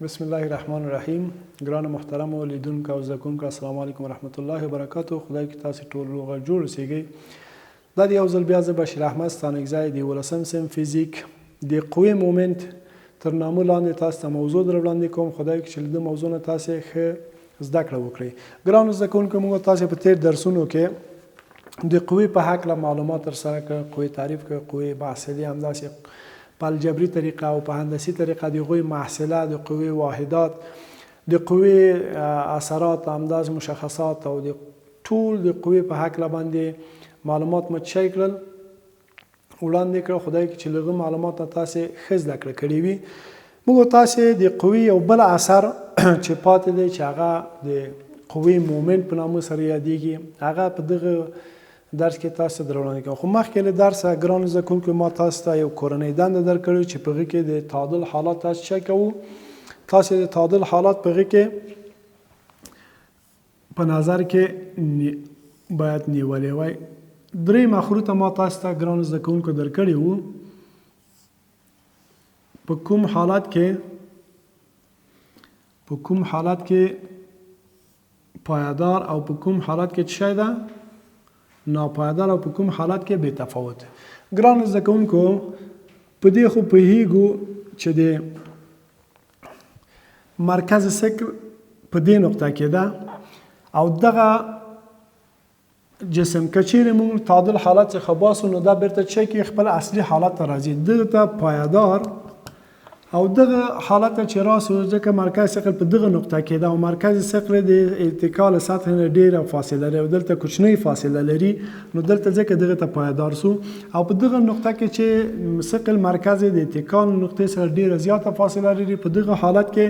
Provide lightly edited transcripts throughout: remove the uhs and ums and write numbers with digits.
بسم الله الرحمن الرحیم. ګرانو محترمو لیدونکو او زده کوونکو السلام علیکم ورحمت الله وبرکاتو. خدای کې تاسو ټول روغ جوړ اوسئ. دا یو ځل بیا زه بشیر احمد ستانکزی د یوولسم صنف فزیک د قوې مومنت تر نامه لاندې تاسو ته موضوع در وړاندې کوم. خدای کې چې د موضوع نه تاسو ښه زده کړه وکړئ. ګرانو زده کوونکو موږ تاسو په تیر درسونو کې د قوې په هکله معلومات ترسره کړ، قوې تعریف کړ، قوې محصلې همداسې په الجبري طریقه او په هندسي طریقه د هغوی محصله، د قوې واحدات، د قوې اثرات، همداسې مشخصات او د ټول د قوې په هکله باندې معلومات مو چی کړل وړاندې کړل. خدای کې چې لږ معلومات تاسو ښه زده کړه کړي وي. موږ تاسو د قوې یو بل اثر چې پاتې دی چې هغه د قوې مومنت په نامه سره یادېږي، هغه په دغه درس کې تاسو در وړاندې کوم. خو مخکې له درسه ګرانو زده کوونکو ما تاسو ته یو کورنۍ دنده درکړې چې په هغې کې د تعادل حالات تاسو چک کوو. تاسو د تعادل حالات په هغې کې په نظر کې باید نیولې وای. درې مخروطه ما تاسو ته ګرانو زده کوونکو درکړي وو. په کوم حالات کې پایدار او په کوم حالات کې څه ده ناپایدار او په کوم حالات کې بې تفاوت. ګرانو زده کوونکو په دې خو پوهیږو چې د مرکز ثقل په دې نقطه کې ده او دغه جسم که چیرې موږ تعادل حالت څخه باسو نو دا بیرته څه کې خپل اصلي حالت ته راځي، دغه ته پایدار او دغه حالت چې راسو ځکه مرکز ثقل په دغه نقطه کې ده او مرکز ثقل د ارتقا له سطح نه ډیره فاصله لري او دلته کوچنۍ فاصله لري، نو دلته ځکه دغه ته پایدار سو. او په دغه نقطه کې چې ثقل مرکز د ارتقا نقطې سره ډیره زیاته فاصله لري، په دغه حالت کې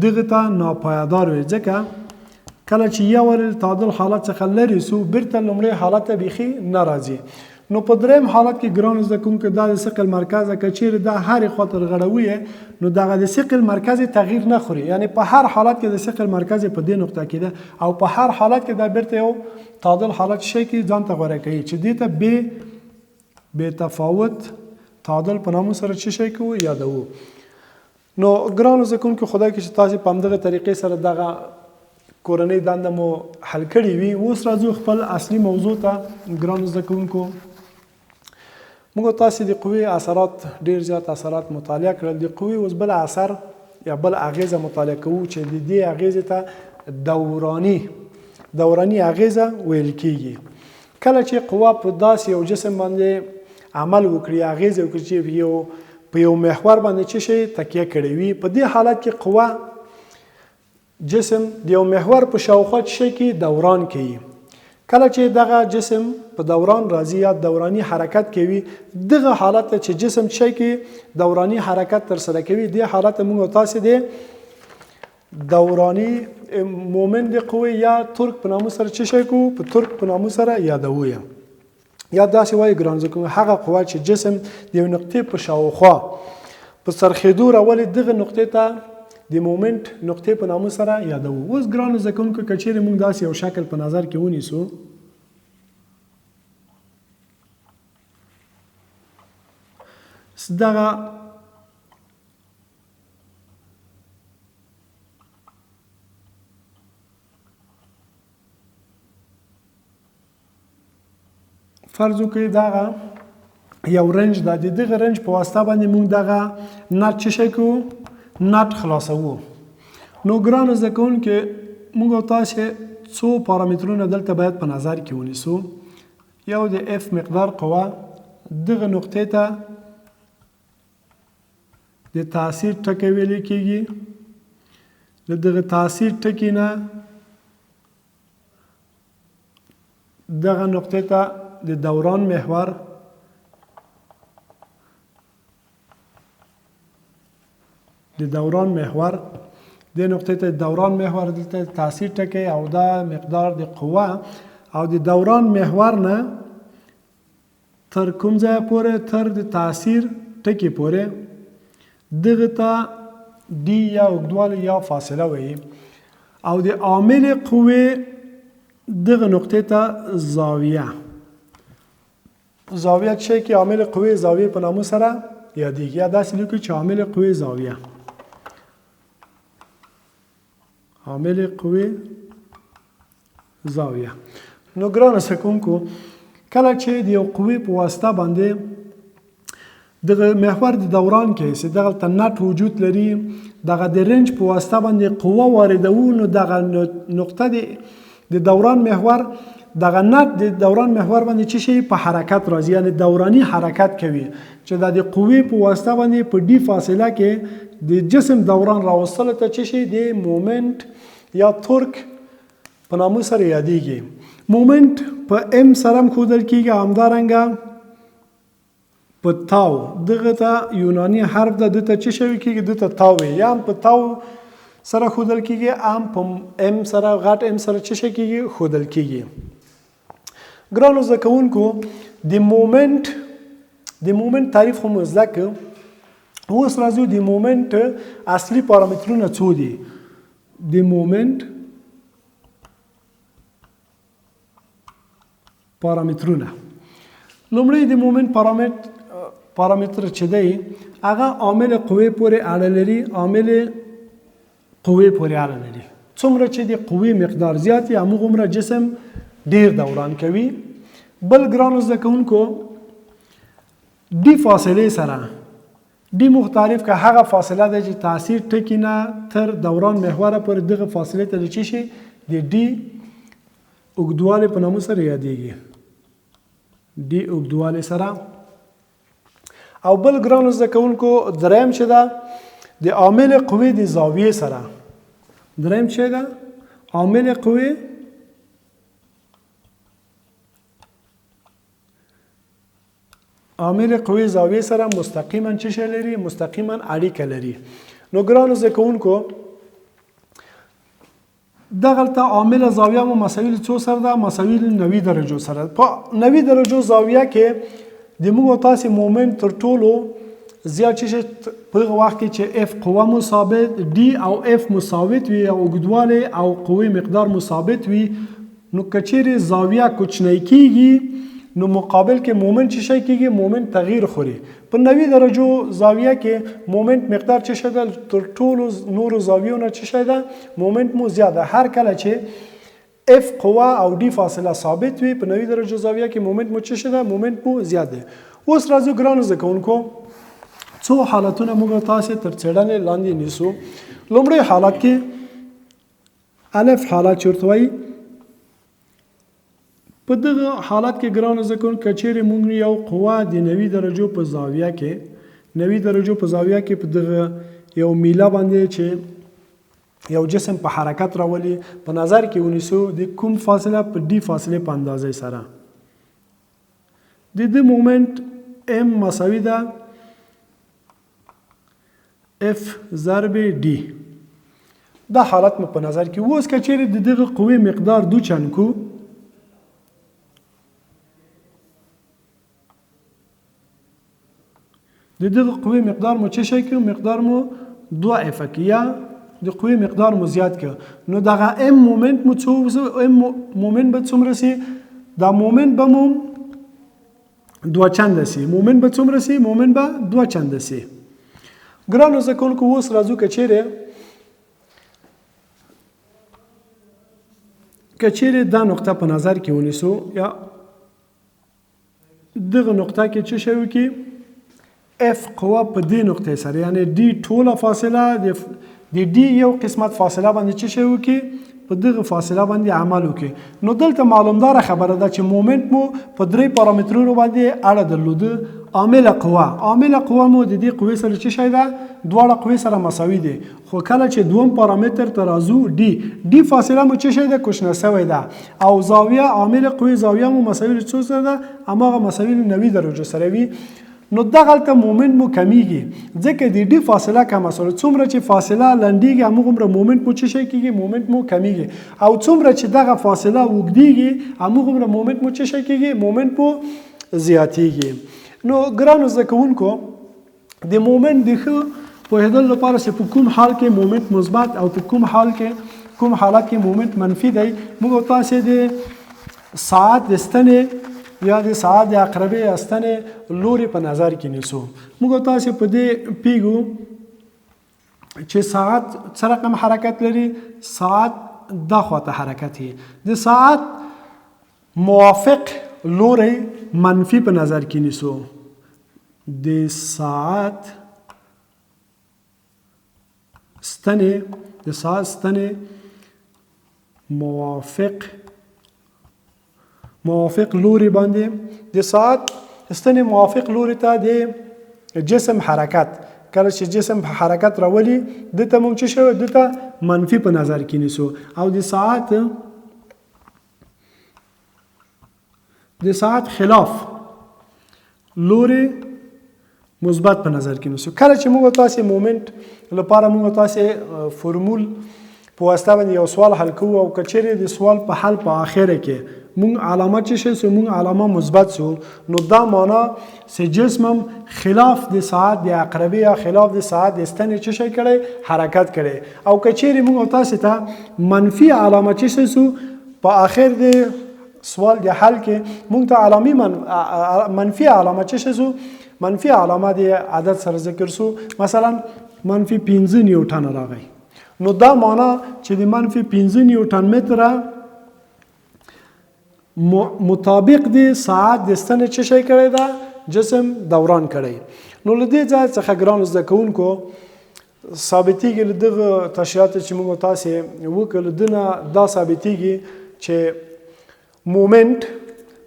دغه ته ناپایدار وي. ځکه کله چې یو ور تعادل حالت څخه لري سو بیرته لومړی حالت ته بیخي نه راځي. نو په دریم حالت کې ګرانو زده کوونکو دا د ثقل مرکز که چیرې دا هرې خواته رغړوي نو دغه د ثقل مرکز تغییر نه خوري، یعنی په هر حالت کې د ثقل مرکز په دې نقطه کې ده او په هر حالت کې دا بیرته یو تعادل حالت شي کې ځان ته غوره کوي چې دې ته بې تفاوت تعادل په نامه سره څه شي کوو یادوو. نو ګرانو زده کوونکو خدای کې چې تاسو په همدغه طریقې سره دغه کورنۍ دنده مو حل کړې وي. اوس راځو خپل اصلي موضوع ته. ګرانو زده کوونکو موږ تاسو د قوې اثرات ډیر زیات اثرات مطالعه کړل. د قوې اوس بل اثر یا بل اغیزه مطالعه کوو چې د دې اغیزې ته دوراني اغیزه ویل کیږي. کله چې قوه په داسې یو جسم باندې عمل وکړي، اغیزه وکړي چې په یو محور باندې څه شي تکیه کړی وي، په دې حالت کې قوه جسم د یو محور په شاوخوا څه کې دوران کوي. کله چې دغه جسم په دوران راځي یا دوراني حرکت کوي، دغه حالت چې جسم څه کې دوراني حرکت تر سره کوي، دې حالت موږ تاسو د دوراني مومنت د قوې یا ترک په نامه سره څه شي کو په ترک په نامه سره یادوو. یا داسې وایي ګران زده کوونکو هغه قوه چې جسم د یو نقطې په شاوخوا په څرخېدو راولي، دغه نقطې ته د مومنت نقطې په نامه سره یادوو. اوس ګرانو زده کوونکو که چیرې موږ داسې یو شکل په نظر کې ونیسو، دغه فرض وکړئ دغه یو رنج ده، د دغه رنج په واسطه باندې موږ دغه نټ څه شی کوو نټ خلاصوو. نو ګرانو زده کوونکو موږ تاسو څو پارامترونه دلته باید په نظر کې ونیسو. یو د اف مقدار قوه دغه نقطې ته د تاثیر ټکی ویل کېږي، دغه تاثیر ټکی نه دغه نقطې ته د دوران محور د نقطې ته دوران محور دلته تاثیر ټکی او دا مقدار د قوه او د دوران محور نه تر کوم ځای پورې تر د تاثیر ټکی پورې دغه ته ډي یا اوږدوالی یا فاصله وایي او د عامل قوې دغه نقطې ته زاویه چې کې عامل قوې زاویه په نامه سره یادېږي. یا داسې لیکو چې عامل قوې زاویه عامل قوې زاویه. نو ګرانو زده کوونکو کله چې د یو قوې په واسطه باندې دغه محور د دوران کې چې دغلته نټ وجود لري دغه د رنج په واسطه باندې قوه واردوو نو دغه نقطه د دوران محور دغه نټ د دوران محور باندې څه شي په حرکت راځي یعنی دورانی حرکت کوي چې د قوې په واسطه باندې په ډي فاصله کې د جسم دوران راوستل ته څه شي د مومنت یا تورک په نامه سره یادېږي. مومنت په ام سره ښودل کېږي همدارنګه په تاو دغه ته یوناني حرف ده دته څه شوی کېږي دته تاو یا هم په تاو سره ښودل کېږي هم په ام سره غټ ام سره څه شی کېږي ښودل کېږي. ګرانو زده کوونکو د مومنت تعریف خو مو زده کړ. اوس راځو د مومنت اصلي پارامترونه څو دي. د مومنت پارامترونه لومړی د مومنت پارامتر چې دی هغه عامل قوې پورې اړه لري. عامل قوې پورې اړه لري. څومره چې د قوې مقدار زیات وي همغومره جسم ډیر دوران کوي. بل ګرانو زده کوونکو ډي فاصلې سره ډي مختلف که هغه فاصله ده چې تاثیر ټکي نه تر دوران محوره پر دغه فاصلې ته د څه شي د ډي اوږدوالی په نامه سره یادېږي. ډي اوږدوالی سره. او بل ګرانو زده کوونکو دریم چې ده د عامل قوې د زاویې سره. دریم چې ده عامل قوې زاویې سره مستقیما څه شی لري مستقیما اړیکه لري. نو ګرانو زده کوونکو دغلته عامل زاویه مو مساوي له څو سره ده مساوي له 90 درجو سره. په 90 درجو زاویه کې د موږ تاسې مومنت تر ټولو زیات چې په هغه وخت کې چې اف قوه مو ثابت ډي او اف مو ثابت وي او اوږدوالی او قوې مقدار مو ثابت وي نو که چیرې زاویه کوچنۍ کېږي نو مقابل کې مومنت څه شی کېږي مومنت تغییر خوري. په 90 درجو زاویه کې مومنت مقدار څه شی ده تر ټولو نورو زاویو نه څه شی ده مومنت مو زیاده. هر کله چې اف قوه او ډي فاصله ثابت وي په 90 درجو زاویه کې مومنت مو څه شی ده مومنت مو زیات دی. اوس راځو ګرانو زده کوونکو څو حالتونه موږ تاسې تر څېړنې لاندې نیسو. لومړی حالت کې الف حالت چې ورته وایي په دغه حالت کې ګرانو زده کوونکو که چیرې موږ یو قوه د 90 درجو په زاویه کې په دغه یو میله باندې چې یو جسم په حرکت راولي په نظر کې ونیسو د کوم فاصله په ډي فاصله په اندازې سره د مومنت ام مساوي ده اف ضرب ډي. دا حالت مو په نظر کې اوس که چیرې د دغه قوې مقدار دو چند کو د دغه قوې مقدار مو څه شی کړو مقدار مو 2 اف یا د قوې مقدار مو زیات کړ نو دغه ام مومنت مو مومنت به څومره سي دا مومنت به مو 2 چنده سي مومنت به څومره سي مومنت به 2 چنده سي. ګرانو زده کوونکو اوس راځو که چیرې دا نقطه په نظر کې ونیسو یا دغه نقطه کې څه شی وکړي اف قوه په دې نقطې سره یعنی ډي ټوله فاصله د ډي یو قسمت فاصله باندې څه شی وکړي په دغه فاصله باندې عمل وکړي. نو دلته معلومداره خبره ده چې مومنت مو په 3 پارامترونو باندې اړه درلوده. عامل قوه مو د دې قوې سره څه شی ده دواړه قوې سره مساوي دي خو کله چې دوم پارامتر ته راځو ډي فاصله مو څه شی ده کوچنه سوی ده او زاویه عامل قوې زاویه مو مساوي له څو سره ده هماغه مساوي له 90 درجو سره وي. نو دغلته مومنت مو کمیږي ځکه د ډي فاصله کمه سره څومره چې فاصله لنډیږي همغومره مومنت مو څه شی کېږي مومنت مو کمیږي او څومره چې دغه فاصله اوږدیږي همغومره مومنت مو څه شی کېږي مومنت مو زیاتیږي. نو ګرانو زده کوونکو د مومنت د ښه پوهېدلو لپاره چې په کوم حال کې مومنت مثبت او په کوم حالت کې مومنت منفي دی موږ تاسې د ساعت د ستنې یا د ساعت د عقربې ستنې لوري په نظر کې نیسو. موږ تاسې په دې پیږو چې ساعت څه رقم حرکت لري؟ ساعت دا خواته حرکت یي. د ساعت موافق لوری منفي په نظر کې نیسو. د ساعت ستنې موافق لوري باندې د ساعت ستنې موافق لوري ته د جسم حرکت، کله چې جسم حرکت راولي دته موږ څه شو؟ دته منفي په نظر کې نیسو. او د ساعت خلاف لوري مثبت په نظر کې نیسو. کله چې موږ تاسو مومنت لپاره موږ تاسو فرمول په واسطه باندې یو سوال حل کوو او کچېرې د سوال په حل په اخره کې مونږ علامه څه شي سو؟ مونږ علامه مثبت سو، نو دا معنا چې جسمم خلاف د ساعت د عقربې یا خلاف د ساعت د ستنې څه شي کړي؟ حرکت کړي. او کچېرې مونږ تاسو ته منفي علامه څه شي سو؟ په اخر د سوال د حل کې مونږ ته علامه منفي علامه څه شي سو؟ منفي علامه د عدد سره ذکر سو. مثلا منفي 15 نیوټن راغی، نو دا معنا چې د منفي 15 نیوټن متره مطابق د ساعت د ستنې څه شی کړی ده؟ جسم دوران کړی. نو له دې ځای څخه ګرانو زده کوونکو ثابتېږي له دغه تشریحاتو چې موږ تاسې وکړل دنه دا ثابتېږي چې مومنت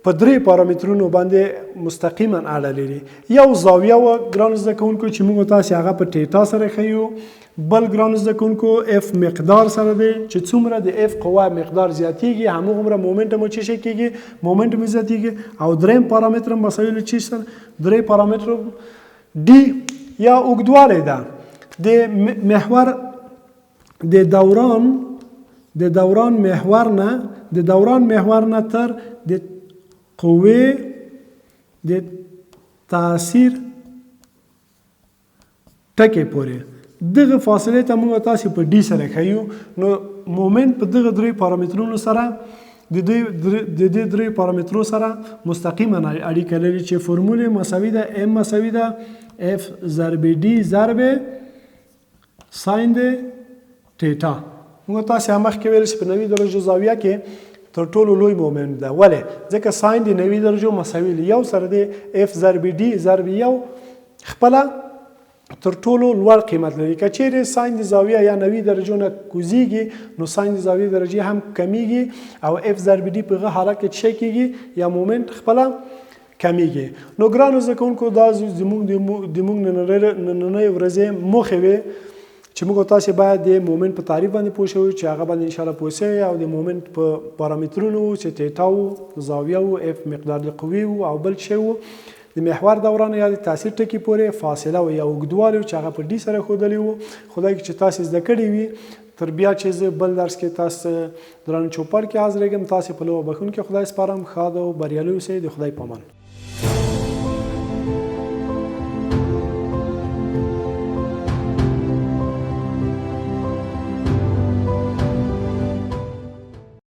په 3 پارامترونو باندې مستقیما اړه لري. یو زاویه و ګرانو زده کوونکو چې موږ تاسې هغه په ټیټا سره ښیو، بل ګرانو زده کوونکو اف مقدار سره دی چې څومره د اف قوه مقدار زیاتیږي هموږمره مومنت مو څه شي کېږي؟ مومنت مو زیاتیږي. او دریم پارامتر مساوي له چی سره؟ 3 پارامتر ډي یا اوږدوالی ده د محور د دوران محور نه تر د قوې د تاثیر ټکي پورې دغه فاصله ته موږ تاسو په ډي سره ښیو. نو مومنت په دغه 3 پارامترونو سره د دې 3 پارامترو سره مستقیما اړیکه لري چې فرموله مساوي ده ام مساوي ده اف ضرب ډي ضرب ساين د ټیټا. موږ تاسو مخکې ویل چې په 90 درجه زاویه کې تر ټولو لوی مومنت ده. ولې؟ ځکه ساين د 90 درجو مساوي یو سره د اف ضرب ډي ضرب یو خپل تر ټولو لوړ قیمت لري. که چیرې ساين د زاویه یا 90 درجو نه کوزیږي نو ساين د زاویه درجه هم کمیږي او اف ضرب ډي په هغه حالت کې څه کیږي؟ یا مومنت خپل کمیږي. نو ګرانو زده کوونکو دا زموږ نننۍ ورځې موخې وې چې موږ تاسو باید د مومنت په تعریف باندې پوه شو چې هغه باندې ان شاء الله پوه شئ او د مومنت په پارامترونو چې ټیټا او زاویه او اف مقدار د قوې او بل شی و د محور دوران یا د تاثیر ټکي پورې فاصله او یا اوږدوالی چې هغه په ډي سره ښودلی وو. خدای چې تاسو زده کړي وي تر بیا چې زه بل درس کې تاسو درانه چوپړ کې حاضرېږم. تاسو په لوبه بخون کې خدای سپارم. ښاد او بریالي اوسئ. د خدای پامان.